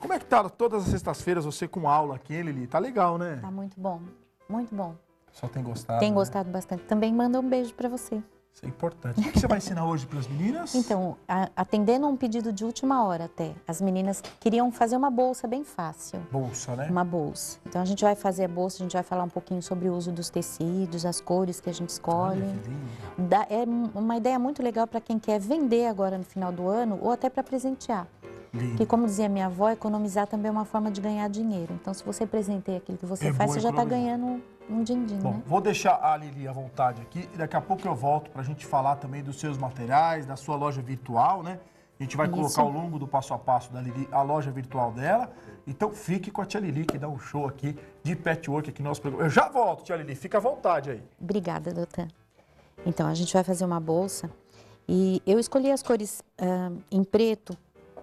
Como é que tá todas as sextas-feiras você com aula aqui, Lili? Tá legal, né? Tá muito bom, muito bom. Só tem gostado, Tem né? gostado bastante. Também manda um beijo para você. Isso é importante. O que você vai ensinar hoje para as meninas? Então, atendendo a um pedido de última hora até, as meninas queriam fazer uma bolsa bem fácil. Bolsa, né? Uma bolsa. Então, a gente vai fazer a bolsa, a gente vai falar um pouquinho sobre o uso dos tecidos, as cores que a gente escolhe. Olha que linda. É uma ideia muito legal para quem quer vender agora no final do ano ou até para presentear. Lindo. Porque, como dizia minha avó, economizar também é uma forma de ganhar dinheiro. Então, se você presenteia aquilo que você faz, bom você já está economizar. ganhando um din-din, Bom, né? vou deixar a Lili à vontade aqui e daqui a pouco eu volto para a gente falar também dos seus materiais, da sua loja virtual, né? A gente vai Isso. colocar ao longo do passo a passo da Lili a loja virtual dela. Então fique com a tia Lili que dá um show aqui de patchwork aqui no nosso programa. Eu já volto, tia Lili, fica à vontade aí. Obrigada, doutor. Então, a gente vai fazer uma bolsa e eu escolhi as cores em preto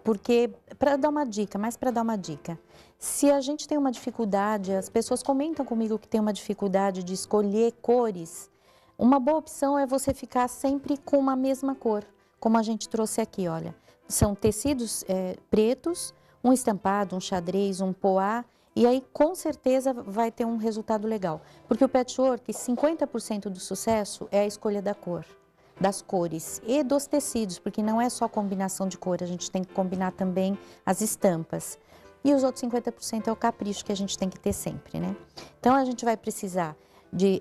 porque, para dar uma dica, mais para dar uma dica, se a gente tem uma dificuldade, as pessoas comentam comigo que tem uma dificuldade de escolher cores, uma boa opção é você ficar sempre com uma mesma cor, como a gente trouxe aqui, olha. São tecidos pretos, um estampado, um xadrez, um poá, e aí com certeza vai ter um resultado legal. Porque o patchwork, 50% do sucesso é a escolha da cor, das cores e dos tecidos, porque não é só combinação de cor, a gente tem que combinar também as estampas. E os outros 50% é o capricho que a gente tem que ter sempre, né? Então a gente vai precisar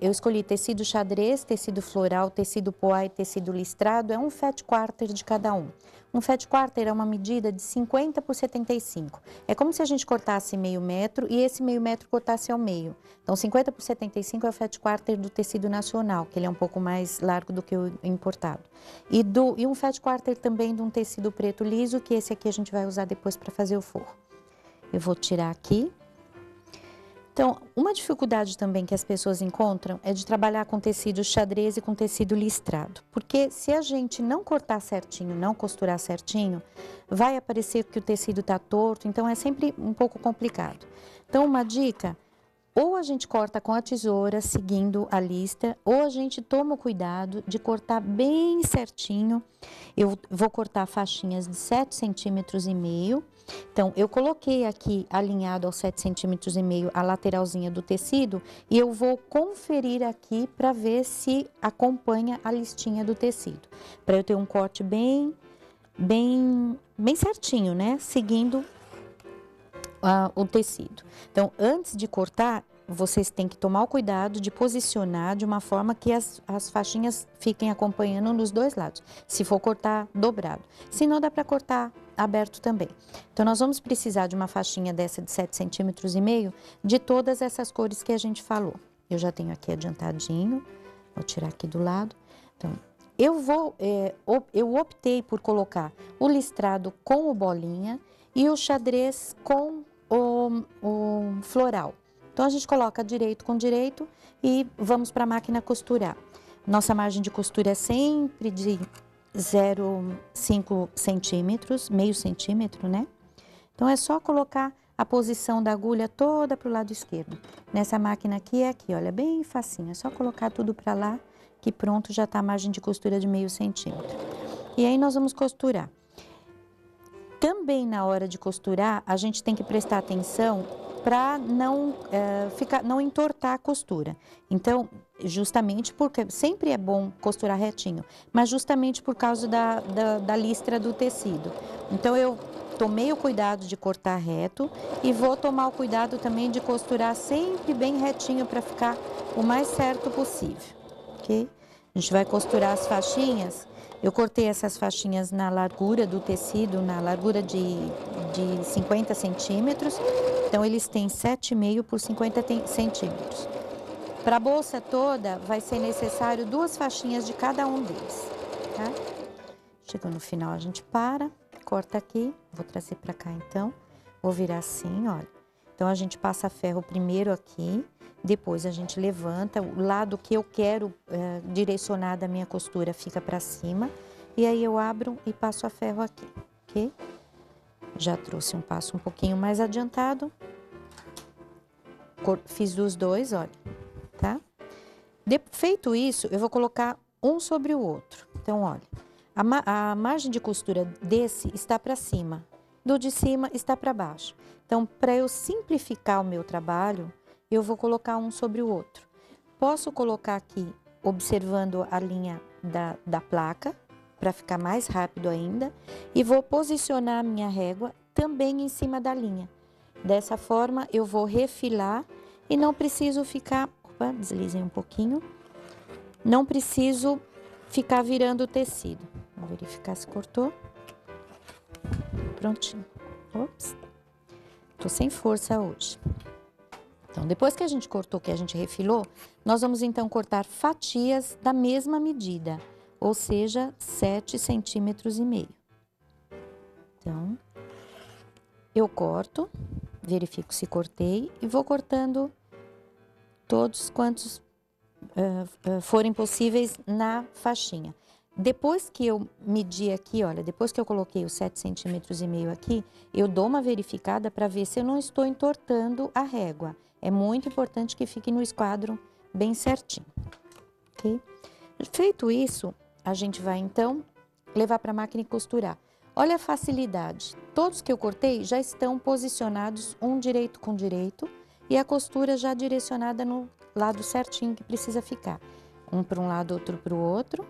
eu escolhi tecido xadrez, tecido floral, tecido poá e tecido listrado, é um fat quarter de cada um. Um fat quarter é uma medida de 50 por 75. É como se a gente cortasse meio metro e esse meio metro cortasse ao meio. Então 50 por 75 é o fat quarter do tecido nacional, que ele é um pouco mais largo do que o importado. E um fat quarter também de um tecido preto liso, que esse aqui a gente vai usar depois para fazer o forro. Eu vou tirar aqui. Então, uma dificuldade também que as pessoas encontram é de trabalhar com tecido xadrez e com tecido listrado. Porque se a gente não cortar certinho, não costurar certinho, vai aparecer que o tecido está torto, então é sempre um pouco complicado. Então, uma dica, ou a gente corta com a tesoura, seguindo a lista, ou a gente toma o cuidado de cortar bem certinho. Eu vou cortar faixinhas de 7,5 centímetros. Então, eu coloquei aqui alinhado aos 7,5 centímetros a lateralzinha do tecido e eu vou conferir aqui para ver se acompanha a listinha do tecido. Para eu ter um corte bem certinho, né? Seguindo o tecido. Então, antes de cortar, vocês têm que tomar o cuidado de posicionar de uma forma que as faixinhas fiquem acompanhando nos dois lados. Se for cortar dobrado. Se não, dá para cortar aberto também. Então, nós vamos precisar de uma faixinha dessa de 7,5 centímetros de todas essas cores que a gente falou. Eu já tenho aqui adiantadinho, vou tirar aqui do lado. Então, eu optei por colocar o listrado com o bolinha e o xadrez com o floral. Então, a gente coloca direito com direito e vamos para a máquina costurar. Nossa margem de costura é sempre de 0,5 centímetros, meio centímetro, né? Então, é só colocar a posição da agulha toda para o lado esquerdo. Nessa máquina aqui é aqui, olha, bem facinho. É só colocar tudo para lá, que pronto, já está a margem de costura de meio centímetro. E aí, nós vamos costurar. Também na hora de costurar, a gente tem que prestar atenção para não entortar a costura. Então, justamente porque sempre é bom costurar retinho, mas justamente por causa da listra do tecido. Então, eu tomei o cuidado de cortar reto e vou tomar o cuidado também de costurar sempre bem retinho para ficar o mais certo possível, ok? A gente vai costurar as faixinhas. Eu cortei essas faixinhas na largura do tecido, na largura de 50 centímetros. Então, eles têm 7,5 por 50 centímetros. Para a bolsa toda, vai ser necessário 2 faixinhas de cada um deles, tá? Chegou no final, a gente para, corta aqui. Vou trazer para cá, então. Vou virar assim, olha. Então, a gente passa ferro primeiro aqui. Depois a gente levanta, o lado que eu quero direcionar da minha costura fica para cima. E aí eu abro e passo a ferro aqui, ok? Já trouxe um passo um pouquinho mais adiantado. Fiz dos dois, olha, tá? Feito isso, eu vou colocar um sobre o outro. Então, olha, a margem de costura desse está para cima. do de cima está para baixo. Então, para eu simplificar o meu trabalho, eu vou colocar um sobre o outro. Posso colocar aqui, observando a linha da placa, para ficar mais rápido ainda, e vou posicionar a minha régua também em cima da linha. Dessa forma, eu vou refilar e não preciso ficar... Opa, deslizei um pouquinho. Não preciso ficar virando o tecido. Vou verificar se cortou. Prontinho. Ops. Tô sem força hoje. Então, depois que a gente cortou, que a gente refilou, nós vamos então cortar fatias da mesma medida, ou seja, 7,5 centímetros. Então, eu corto, verifico se cortei e vou cortando todos quantos forem possíveis na faixinha. Depois que eu medi aqui, olha, depois que eu coloquei os 7,5 centímetros aqui, eu dou uma verificada para ver se eu não estou entortando a régua. É muito importante que fique no esquadro bem certinho, ok? Feito isso, a gente vai então levar para a máquina e costurar. Olha a facilidade. Todos que eu cortei já estão posicionados um direito com direito e a costura já direcionada no lado certinho que precisa ficar. Um para um lado, outro para o outro.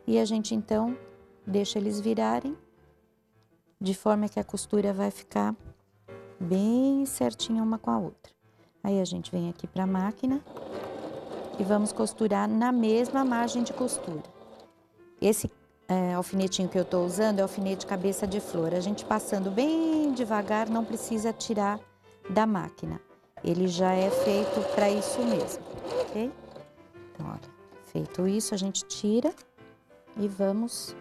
E a gente, então, deixa eles virarem, de forma que a costura vai ficar bem certinha uma com a outra. Aí, a gente vem aqui para a máquina e vamos costurar na mesma margem de costura. Esse alfinetinho que eu estou usando é alfinete cabeça de flor. A gente passando bem devagar, não precisa tirar da máquina. Ele já é feito para isso mesmo, ok? Então, olha, feito isso, a gente tira... E vamos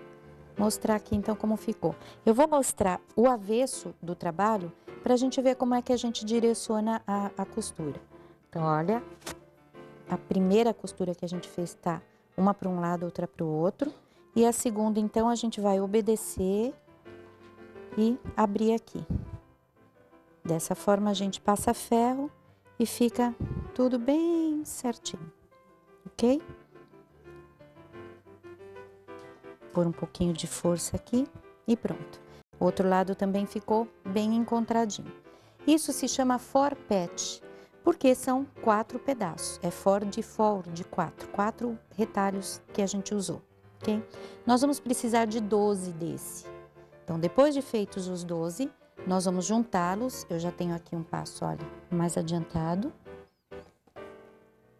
mostrar aqui, então, como ficou. Eu vou mostrar o avesso do trabalho para a gente ver como é que a gente direciona a costura. Então, olha, a primeira costura que a gente fez tá uma para um lado, outra para o outro. E a segunda, então, a gente vai obedecer e abrir aqui. Dessa forma, a gente passa ferro e fica tudo bem certinho, ok? Pôr um pouquinho de força aqui e pronto. O outro lado também ficou bem encontradinho. Isso se chama forpete, porque são 4 pedaços. É de 4 retalhos que a gente usou, ok? Nós vamos precisar de 12 desse. Então, depois de feitos os 12, nós vamos juntá-los. Eu já tenho aqui um passo, olha, mais adiantado.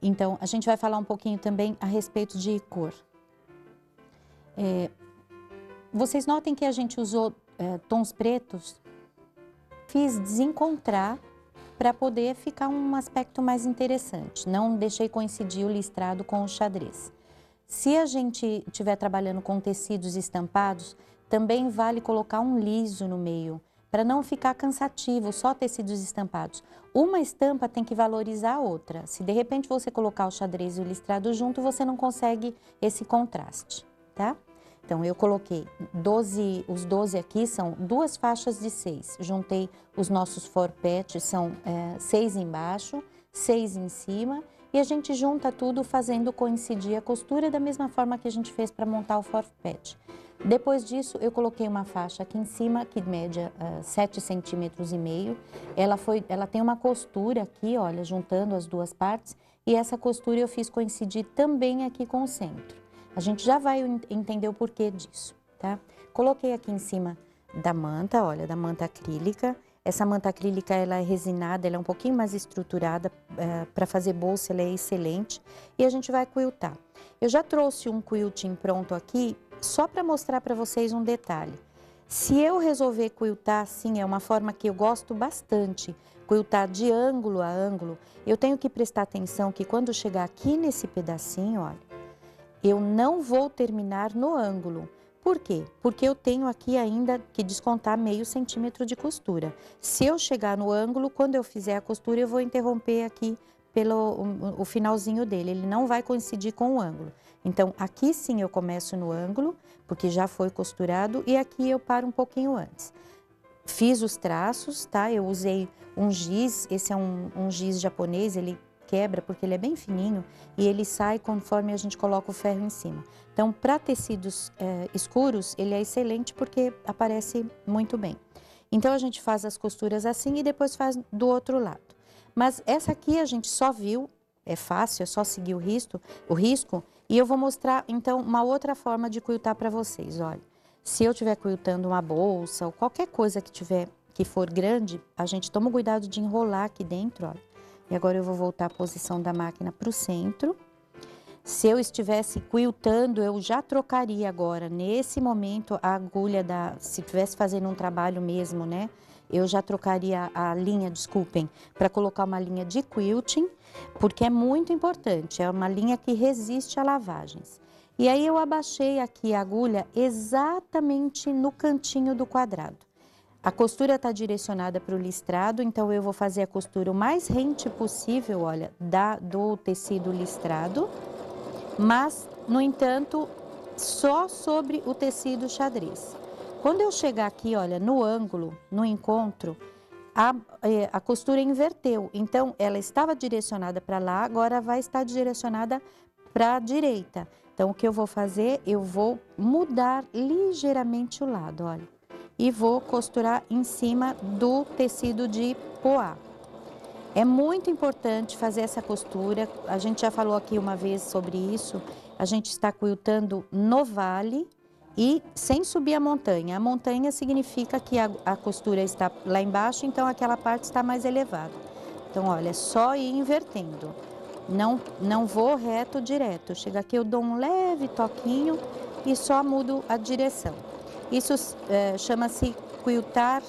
Então, a gente vai falar um pouquinho também a respeito de cor. Vocês notem que a gente usou tons pretos, fiz desencontrar para poder ficar um aspecto mais interessante. Não deixei coincidir o listrado com o xadrez. Se a gente estiver trabalhando com tecidos estampados, também vale colocar um liso no meio, para não ficar cansativo, só tecidos estampados. Uma estampa tem que valorizar a outra. Se de repente você colocar o xadrez e o listrado junto, você não consegue esse contraste, tá? Então, eu coloquei os 12 aqui, são 2 faixas de 6. Juntei os nossos forpetes, são 6 embaixo, 6 em cima. E a gente junta tudo fazendo coincidir a costura da mesma forma que a gente fez para montar o forpete. Depois disso, eu coloquei uma faixa aqui em cima, que média 7,5 centímetros. Ela tem uma costura aqui, olha, juntando as duas partes. E essa costura eu fiz coincidir também aqui com o centro. A gente já vai entender o porquê disso, tá? Coloquei aqui em cima da manta, olha, da manta acrílica. Essa manta acrílica, ela é resinada, ela é um pouquinho mais estruturada. Para fazer bolsa, ela é excelente. E a gente vai quiltar. Eu já trouxe um quilting pronto aqui, só para mostrar para vocês um detalhe. Se eu resolver quiltar assim, é uma forma que eu gosto bastante, quiltar de ângulo a ângulo, eu tenho que prestar atenção que quando chegar aqui nesse pedacinho, olha, eu não vou terminar no ângulo. Por quê? Porque eu tenho aqui ainda que descontar meio centímetro de costura. Se eu chegar no ângulo, quando eu fizer a costura, eu vou interromper aqui o finalzinho dele. Ele não vai coincidir com o ângulo. Então, aqui sim eu começo no ângulo, porque já foi costurado, e aqui eu paro um pouquinho antes. Fiz os traços, tá? Eu usei um giz, esse é um giz japonês, ele quebra porque ele é bem fininho e ele sai conforme a gente coloca o ferro em cima. Então, para tecidos escuros, ele é excelente porque aparece muito bem. Então, a gente faz as costuras assim e depois faz do outro lado. Mas essa aqui a gente só viu, é fácil, é só seguir o risco. E eu vou mostrar, então, uma outra forma de quiltar para vocês, olha. Se eu estiver quiltando uma bolsa ou qualquer coisa que for grande, a gente toma o cuidado de enrolar aqui dentro, olha. E agora eu vou voltar a posição da máquina para o centro. Se eu estivesse quiltando, eu já trocaria agora, nesse momento, a agulha se estivesse fazendo um trabalho mesmo, né? Eu já trocaria a linha, desculpem, para colocar uma linha de quilting, porque é muito importante, é uma linha que resiste a lavagens. E aí eu abaixei aqui a agulha exatamente no cantinho do quadrado. A costura está direcionada para o listrado, então eu vou fazer a costura o mais rente possível, olha, do tecido listrado, mas, no entanto, só sobre o tecido xadrez. Quando eu chegar aqui, olha, no ângulo, no encontro, a costura inverteu. Então, ela estava direcionada para lá, agora vai estar direcionada para a direita. Então, o que eu vou fazer? Eu vou mudar ligeiramente o lado, olha. E vou costurar em cima do tecido de poá. É muito importante fazer essa costura, a gente já falou aqui uma vez sobre isso, a gente está quiltando no vale e sem subir a montanha. A montanha significa que a costura está lá embaixo, então aquela parte está mais elevada. Então, olha, é só ir invertendo, não vou reto direto. Chega aqui, eu dou um leve toquinho e só mudo a direção. Isso chama-se quiltar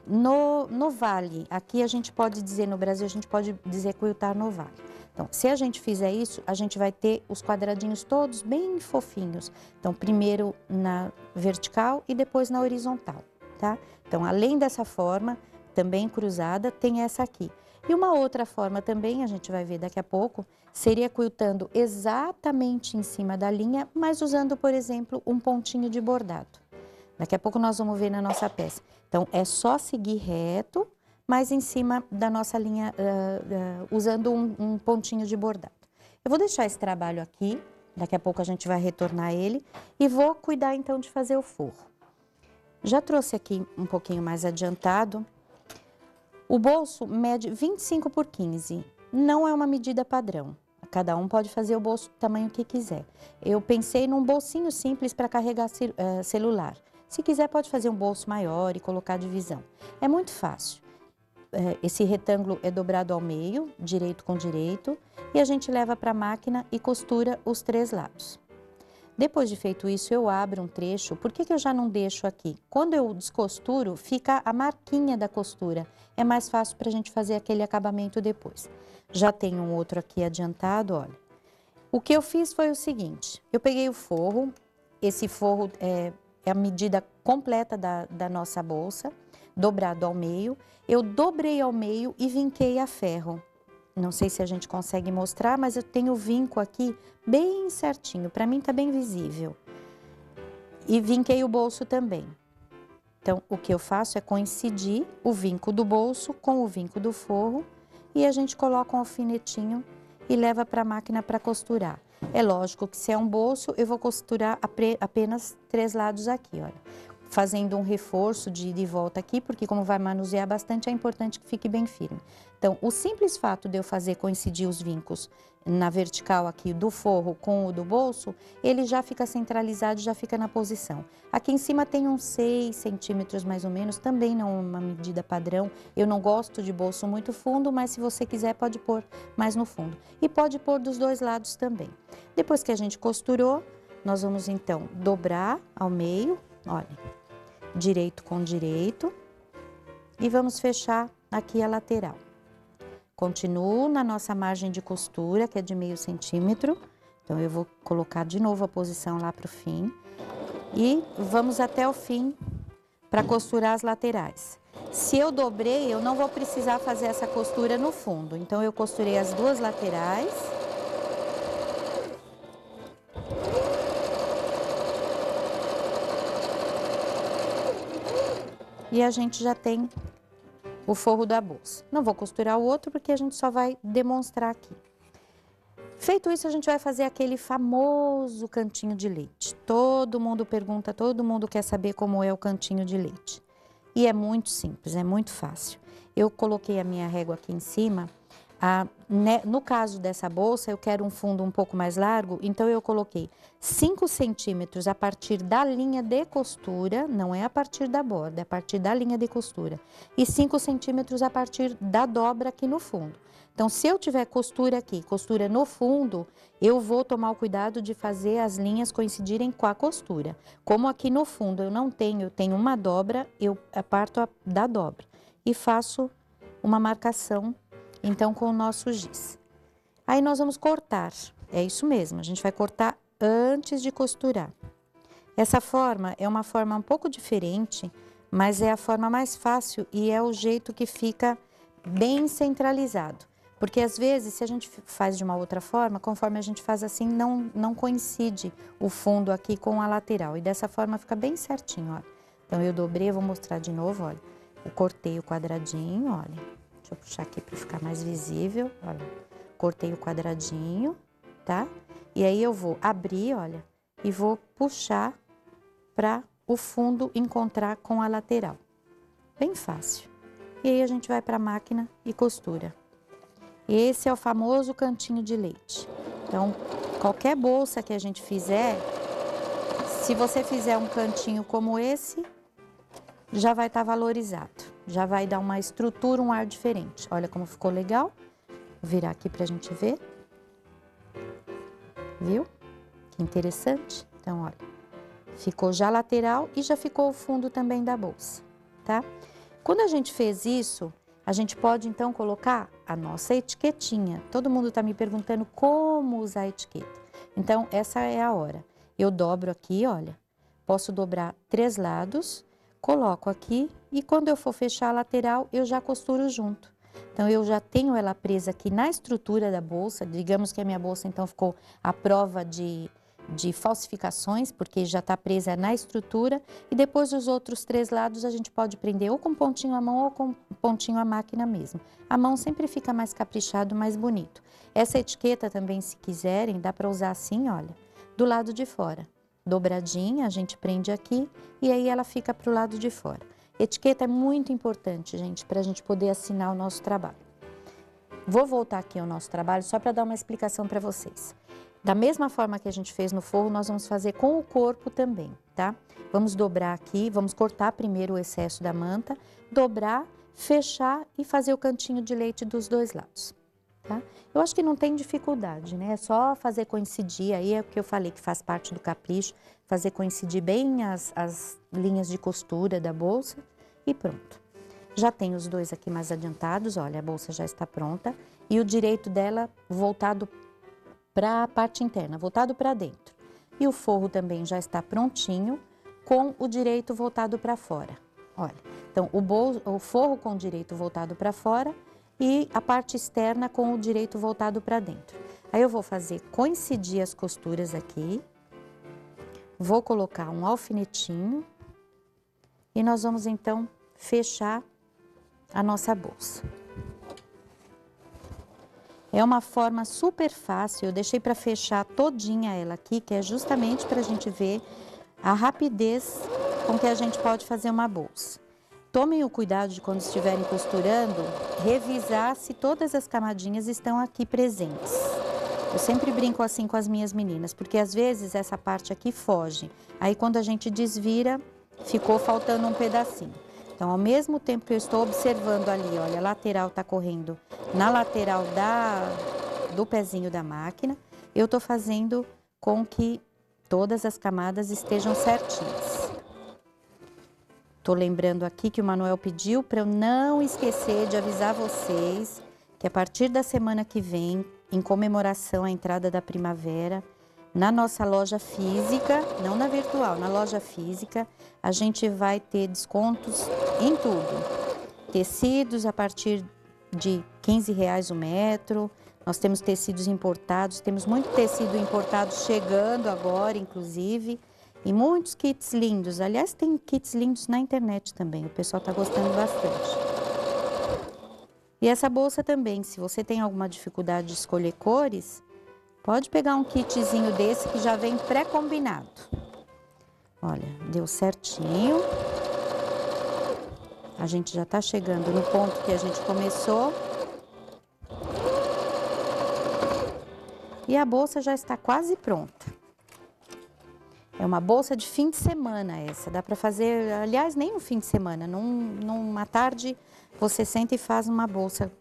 no vale. Aqui a gente pode dizer, no Brasil, a gente pode dizer quiltar no vale. Então, se a gente fizer isso, a gente vai ter os quadradinhos todos bem fofinhos. Então, primeiro na vertical e depois na horizontal, tá? Então, além dessa forma, também cruzada, tem essa aqui. E uma outra forma também, a gente vai ver daqui a pouco, seria quiltando exatamente em cima da linha, mas usando, por exemplo, um pontinho de bordado. Daqui a pouco nós vamos ver na nossa peça. Então, é só seguir reto, mas em cima da nossa linha, usando um pontinho de bordado. Eu vou deixar esse trabalho aqui, daqui a pouco a gente vai retornar ele, e vou cuidar então de fazer o forro. Já trouxe aqui um pouquinho mais adiantado. O bolso mede 25 por 15, não é uma medida padrão. Cada um pode fazer o bolso do tamanho que quiser. Eu pensei num bolsinho simples para carregar celular. Se quiser, pode fazer um bolso maior e colocar divisão. É muito fácil. Esse retângulo é dobrado ao meio, direito com direito, e a gente leva para a máquina e costura os 3 lados. Depois de feito isso, eu abro um trecho. Por que eu já não deixo aqui? Quando eu descosturo, fica a marquinha da costura. É mais fácil para a gente fazer aquele acabamento depois. Já tem um outro aqui adiantado, olha. O que eu fiz foi o seguinte, eu peguei o forro, esse forro é a medida completa da nossa bolsa, dobrado ao meio. Eu dobrei ao meio e vinquei a ferro. Não sei se a gente consegue mostrar, mas eu tenho o vinco aqui bem certinho, para mim tá bem visível. E vinquei o bolso também. Então, o que eu faço é coincidir o vinco do bolso com o vinco do forro e a gente coloca um alfinetinho e leva para a máquina para costurar. É lógico que se é um bolso, eu vou costurar apenas 3 lados aqui, olha. Fazendo um reforço de ida e volta aqui, porque como vai manusear bastante, é importante que fique bem firme. Então, o simples fato de eu fazer coincidir os vincos na vertical aqui do forro com o do bolso, ele já fica centralizado, já fica na posição. Aqui em cima tem uns 6 centímetros mais ou menos, também não é uma medida padrão. Eu não gosto de bolso muito fundo, mas se você quiser pode pôr mais no fundo. E pode pôr dos 2 lados também. Depois que a gente costurou, nós vamos então dobrar ao meio, olha, direito com direito, e vamos fechar aqui a lateral. Continuo na nossa margem de costura, que é de meio centímetro, então eu vou colocar de novo a posição lá para o fim, e vamos até o fim para costurar as laterais. Se eu dobrei, eu não vou precisar fazer essa costura no fundo, então eu costurei as 2 laterais. E a gente já tem o forro da bolsa. Não vou costurar o outro porque a gente só vai demonstrar aqui. Feito isso, a gente vai fazer aquele famoso cantinho de leite. Todo mundo pergunta, todo mundo quer saber como é o cantinho de leite. E é muito simples, é muito fácil. Eu coloquei a minha régua aqui em cima. No caso dessa bolsa, eu quero um fundo um pouco mais largo, então eu coloquei 5 centímetros a partir da linha de costura, não é a partir da borda, é a partir da linha de costura, e 5 centímetros a partir da dobra aqui no fundo. Então, se eu tiver costura aqui, costura no fundo, eu vou tomar o cuidado de fazer as linhas coincidirem com a costura. Como aqui no fundo eu não tenho, eu tenho uma dobra, eu parto da dobra e faço uma marcação, então, com o nosso giz. Aí nós vamos cortar, é isso mesmo, a gente vai cortar antes de costurar. Essa forma é uma forma um pouco diferente, mas é a forma mais fácil e é o jeito que fica bem centralizado. Porque às vezes, se a gente faz de uma outra forma, conforme a gente faz assim, não coincide o fundo aqui com a lateral. E dessa forma fica bem certinho, ó. Então, eu dobrei, eu vou mostrar de novo, olha. Eu cortei o quadradinho, olha. Deixa eu puxar aqui para ficar mais visível, olha. Cortei o quadradinho, tá? E aí eu vou abrir, olha, e vou puxar para o fundo encontrar com a lateral. Bem fácil. E aí a gente vai para a máquina e costura. Esse é o famoso cantinho de leite. Então, qualquer bolsa que a gente fizer, se você fizer um cantinho como esse, já vai estar valorizado. Já vai dar uma estrutura, um ar diferente. Olha como ficou legal. Vou virar aqui pra gente ver. Viu? Que interessante. Então, olha, ficou já lateral e já ficou o fundo também da bolsa, tá? Quando a gente fez isso, a gente pode então colocar a nossa etiquetinha. Todo mundo tá me perguntando como usar a etiqueta. Então, essa é a hora. Eu dobro aqui, olha. Posso dobrar 3 lados, coloco aqui e quando eu for fechar a lateral, eu já costuro junto. Então, eu já tenho ela presa aqui na estrutura da bolsa. Digamos que a minha bolsa, então, ficou à prova de falsificações, porque já está presa na estrutura. E depois, os outros 3 lados, a gente pode prender ou com pontinho à mão ou com pontinho à máquina mesmo. A mão sempre fica mais caprichado, mais bonito. Essa etiqueta também, se quiserem, dá para usar assim, olha, do lado de fora. Dobradinha, a gente prende aqui e aí ela fica para o lado de fora. Etiqueta é muito importante, gente, para a gente poder assinar o nosso trabalho. Vou voltar aqui ao nosso trabalho só para dar uma explicação para vocês. Da mesma forma que a gente fez no forro, nós vamos fazer com o corpo também, tá? Vamos dobrar aqui, vamos cortar primeiro o excesso da manta, dobrar, fechar e fazer o cantinho de leite dos 2 lados. Tá? Eu acho que não tem dificuldade, né? É só fazer coincidir, aí é o que eu falei que faz parte do capricho, fazer coincidir bem as linhas de costura da bolsa e pronto. Já tem os 2 aqui mais adiantados, olha, a bolsa já está pronta e o direito dela voltado para a parte interna, voltado para dentro. E o forro também já está prontinho, com o direito voltado para fora. Olha, então o forro com o direito voltado para fora e a parte externa com o direito voltado para dentro. Aí eu vou fazer coincidir as costuras aqui, vou colocar um alfinetinho e nós vamos então fechar a nossa bolsa. É uma forma super fácil, eu deixei para fechar todinha ela aqui, que é justamente para a gente ver a rapidez com que a gente pode fazer uma bolsa. Tomem o cuidado de, quando estiverem costurando, revisar se todas as camadinhas estão aqui presentes. Eu sempre brinco assim com as minhas meninas, porque às vezes essa parte aqui foge. Aí quando a gente desvira, ficou faltando um pedacinho. Então, ao mesmo tempo que eu estou observando ali, olha, a lateral está correndo na lateral do pezinho da máquina, eu estou fazendo com que todas as camadas estejam certinhas. Estou lembrando aqui que o Manuel pediu para eu não esquecer de avisar vocês que a partir da semana que vem, em comemoração à entrada da primavera, na nossa loja física, não na virtual, na loja física, a gente vai ter descontos em tudo. Tecidos a partir de R$15 o metro, nós temos tecidos importados, temos muito tecido importado chegando agora, inclusive, e muitos kits lindos. Aliás, tem kits lindos na internet também, o pessoal está gostando bastante. E essa bolsa também, se você tem alguma dificuldade de escolher cores, pode pegar um kitzinho desse que já vem pré-combinado. Olha, deu certinho. A gente já tá chegando no ponto que a gente começou. E a bolsa já está quase pronta. É uma bolsa de fim de semana essa, dá para fazer, aliás, nem no fim de semana, numa tarde você senta e faz uma bolsa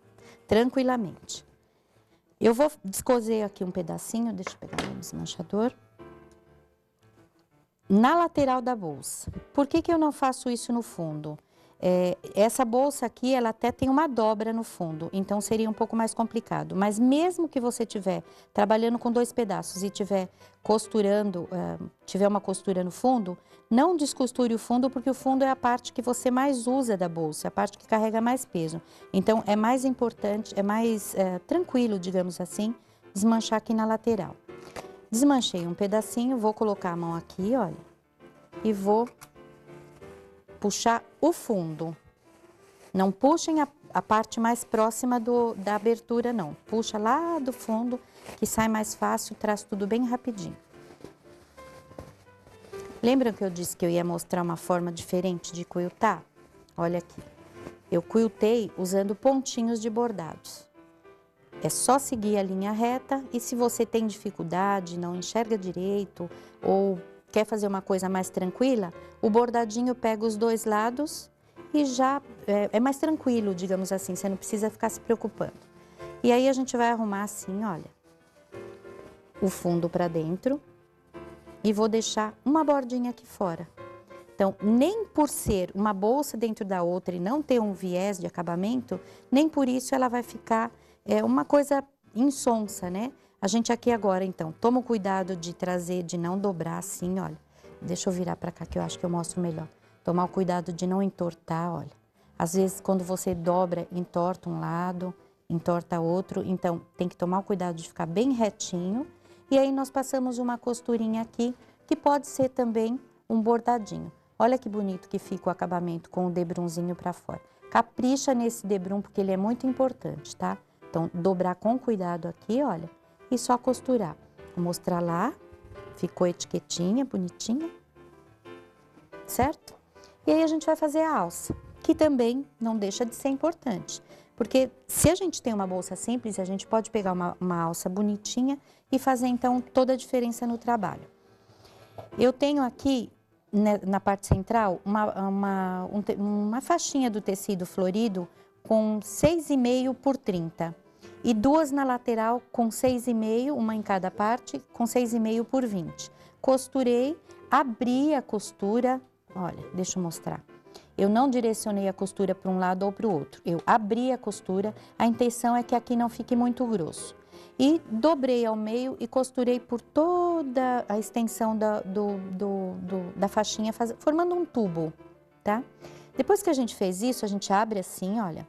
tranquilamente. Eu vou descoser aqui um pedacinho, deixa eu pegar um desmanchador. Na lateral da bolsa. Por que eu não faço isso no fundo? Essa bolsa aqui, ela até tem uma dobra no fundo, então seria um pouco mais complicado. Mas mesmo que você estiver trabalhando com 2 pedaços e estiver costurando, tiver uma costura no fundo, não descosture o fundo, porque o fundo é a parte que você mais usa da bolsa, a parte que carrega mais peso. Então, é mais importante, é mais tranquilo, digamos assim, desmanchar aqui na lateral. Desmanchei um pedacinho, vou colocar a mão aqui, olha, e vou puxar o fundo. Não puxem a parte mais próxima da abertura, não. Puxa lá do fundo, que sai mais fácil, traz tudo bem rapidinho. Lembram que eu disse que eu ia mostrar uma forma diferente de quiltar? Olha aqui. Eu quiltei usando pontinhos de bordados. É só seguir a linha reta e se você tem dificuldade, não enxerga direito ou quer fazer uma coisa mais tranquila, o bordadinho pega os 2 lados e já é mais tranquilo, digamos assim, você não precisa ficar se preocupando. E aí a gente vai arrumar assim, olha, o fundo para dentro e vou deixar uma bordinha aqui fora. Então, nem por ser uma bolsa dentro da outra e não ter um viés de acabamento, nem por isso ela vai ficar uma coisa insonsa, né? A gente aqui agora, então, toma o cuidado de trazer, de não dobrar assim, olha. Deixa eu virar pra cá que eu acho que eu mostro melhor. Tomar o cuidado de não entortar, olha. Às vezes, quando você dobra, entorta um lado, entorta outro. Então, tem que tomar o cuidado de ficar bem retinho. E aí, nós passamos uma costurinha aqui, que pode ser também um bordadinho. Olha que bonito que fica o acabamento com o debrunzinho pra fora. Capricha nesse debrum, porque ele é muito importante, tá? Então, dobrar com cuidado aqui, olha. E só costurar. Vou mostrar lá, ficou etiquetinha, bonitinha, certo? E aí a gente vai fazer a alça, que também não deixa de ser importante. Porque se a gente tem uma bolsa simples, a gente pode pegar uma alça bonitinha e fazer então toda a diferença no trabalho. Eu tenho aqui, na parte central, uma faixinha do tecido florido com 6,5 por 30. E 2 na lateral com 6,5, uma em cada parte, com 6,5 por 20. Costurei, abri a costura, olha, deixa eu mostrar. Eu não direcionei a costura para um lado ou para o outro. Eu abri a costura, a intenção é que aqui não fique muito grosso. E dobrei ao meio e costurei por toda a extensão da faixinha, formando um tubo, tá? Depois que a gente fez isso, a gente abre assim, olha.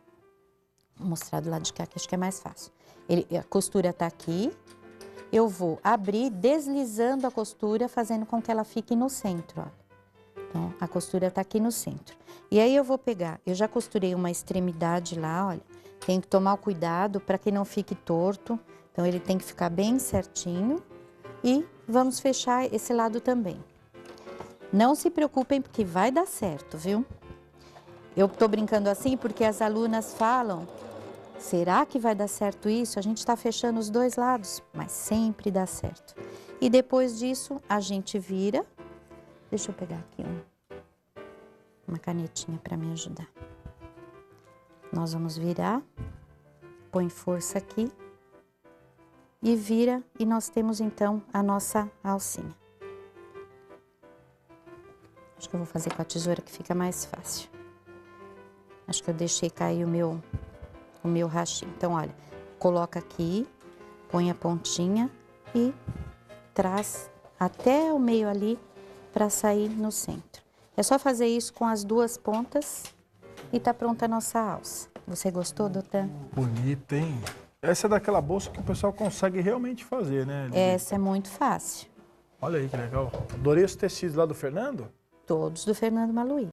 Vou mostrar do lado de cá, que acho que é mais fácil. A costura tá aqui, eu vou abrir deslizando a costura, fazendo com que ela fique no centro, ó. Então, a costura tá aqui no centro. E aí eu vou pegar, eu já costurei uma extremidade lá, olha. Tem que tomar o cuidado para que não fique torto. Então, ele tem que ficar bem certinho. E vamos fechar esse lado também. Não se preocupem, porque vai dar certo, viu? Eu tô brincando assim porque as alunas falam, será que vai dar certo isso? A gente tá fechando os 2 lados, mas sempre dá certo. E depois disso, a gente vira. Deixa eu pegar aqui uma canetinha para me ajudar. Nós vamos virar, põe força aqui e vira, e nós temos então a nossa alcinha. Acho que eu vou fazer com a tesoura que fica mais fácil. Acho que eu deixei cair o meu rachinho. Então, olha, coloca aqui, põe a pontinha e traz até o meio ali para sair no centro. É só fazer isso com as 2 pontas e tá pronta a nossa alça. Você gostou, Doutan? Bonita, hein? Essa é daquela bolsa que o pessoal consegue realmente fazer, né, Lili? Essa é muito fácil. Olha aí que legal. Adorei os tecidos lá do Fernando. Todos do Fernando Maluí.